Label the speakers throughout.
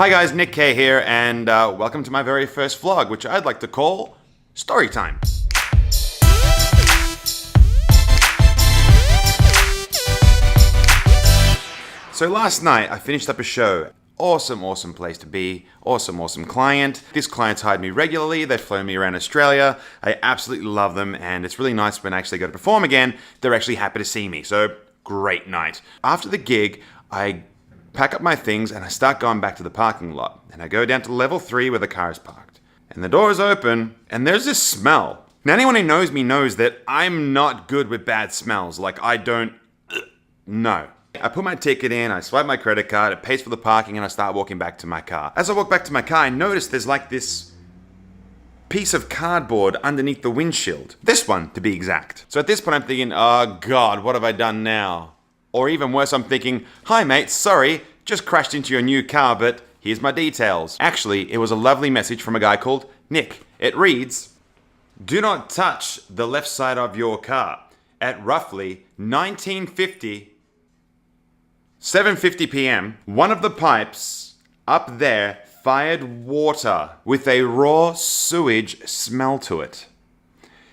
Speaker 1: Hi guys, Nick K here, and welcome to my very first vlog, which I'd like to call Story Time. So last night I finished up a show. Awesome place to be. Awesome client. This client's hired me regularly. They've flown me around Australia. I absolutely love them, and it's really nice when I actually go to perform again. They're actually happy to see me, so great night. After the gig, I pack up my things and I start going back to the parking lot. And I go down to level 3 where the car is parked. And the door is open and there's this smell. Now anyone who knows me knows that I'm not good with bad smells. Like I don't, no. I put my ticket in, I swipe my credit card, it pays for the parking, and I start walking back to my car. As I walk back to my car, I notice there's like this piece of cardboard underneath the windshield. This one, to be exact. So at this point I'm thinking, oh God, what have I done now? Or even worse, I'm thinking, hi mate, sorry, just crashed into your new car, but here's my details. Actually, it was a lovely message from a guy called Nick. It reads, do not touch the left side of your car. At roughly 7:50 p.m., one of the pipes up there fired water with a raw sewage smell to it.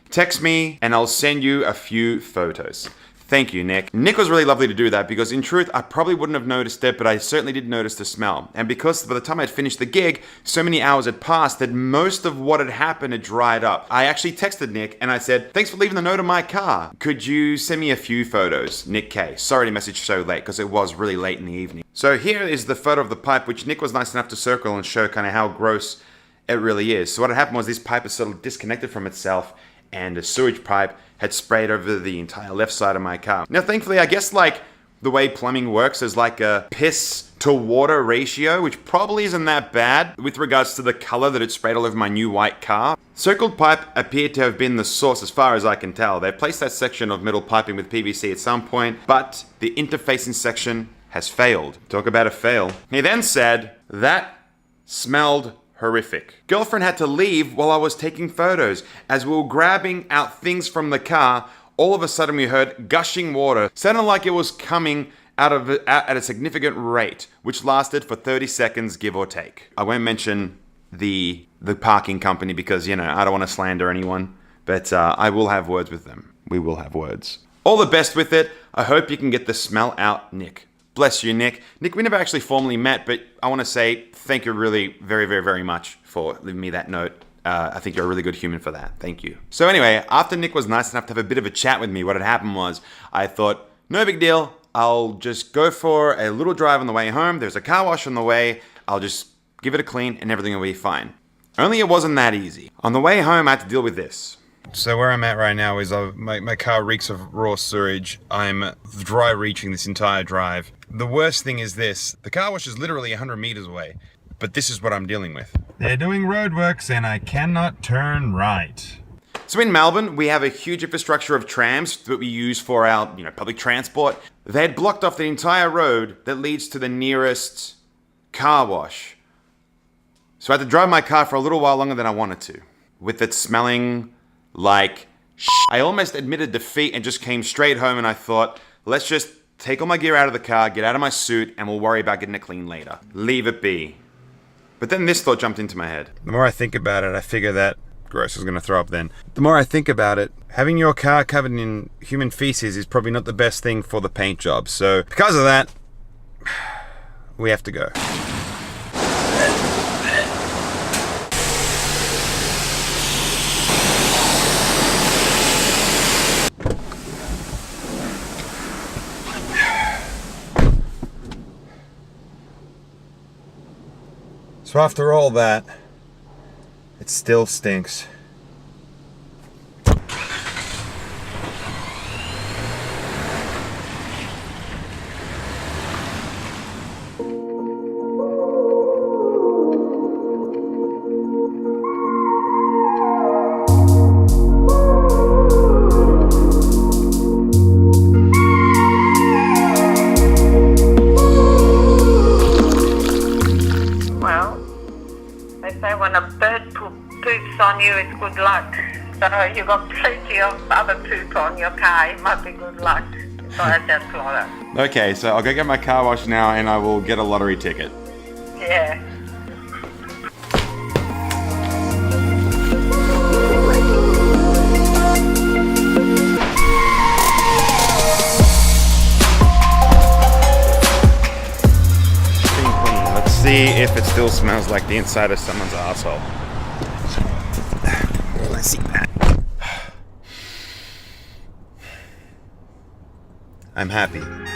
Speaker 1: Text me and I'll send you a few photos. Thank you, Nick. Nick was really lovely to do that because in truth, I probably wouldn't have noticed it, but I certainly did notice the smell. And because by the time I'd finished the gig, so many hours had passed that most of what had happened had dried up. I actually texted Nick and I said, thanks for leaving the note on my car. Could you send me a few photos? Nick K. Sorry to message so late because it was really late in the evening. So here is the photo of the pipe, which Nick was nice enough to circle and show kind of how gross it really is. So what had happened was this pipe is sort of disconnected from itself and a sewage pipe had sprayed over the entire left side of my car. Now, thankfully, I guess like the way plumbing works is like a piss to water ratio, which probably isn't that bad with regards to the color that it sprayed all over my new white car. Circled pipe appeared to have been the source as far as I can tell. They placed that section of metal piping with PVC at some point, but the interfacing section has failed. Talk about a fail. He then said, that smelled horrific. Girlfriend had to leave while I was taking photos. As we were grabbing out things from the car, all of a sudden we heard gushing water. Sounded like it was coming out of it at a significant rate, which lasted for 30 seconds, give or take. I won't mention the parking company because, you know, I don't want to slander anyone, but I will have words with them. We will have words. All the best with it. I hope you can get the smell out, Nick. Bless you, Nick. Nick, we never actually formally met, but I want to say thank you really very much for leaving me that note. I think you're a really good human for that. Thank you. So anyway, after Nick was nice enough to have a bit of a chat with me, what had happened was I thought, no big deal. I'll just go for a little drive on the way home. There's a car wash on the way. I'll just give it a clean and everything will be fine. Only it wasn't that easy. On the way home, I had to deal with this. So where I'm at right now is my car reeks of raw sewage. I'm dry reaching this entire drive. The worst thing is this. The car wash is literally 100 meters away, but this is what I'm dealing with. They're doing roadworks and I cannot turn right. So in Melbourne, we have a huge infrastructure of trams that we use for our, public transport. They had blocked off the entire road that leads to the nearest car wash. So I had to drive my car for a little while longer than I wanted to, with it smelling like shit. I almost admitted defeat and just came straight home and I thought, let's just take all my gear out of the car, get out of my suit, and we'll worry about getting it clean later. Leave it be. But then this thought jumped into my head. The more I think about it, I figure that gross is gonna throw up then. The more I think about it, having your car covered in human feces is probably not the best thing for the paint job. So because of that, we have to go. So after all that, it still stinks.
Speaker 2: When a bird poops on you, it's good luck. So you got plenty of other poop on your car. It might be good luck. So I just thought that.
Speaker 1: Okay, so I'll go get my car washed now and I will get a lottery ticket.
Speaker 2: Yeah.
Speaker 1: see if it still smells like the inside of someone's asshole. I see that. I'm happy.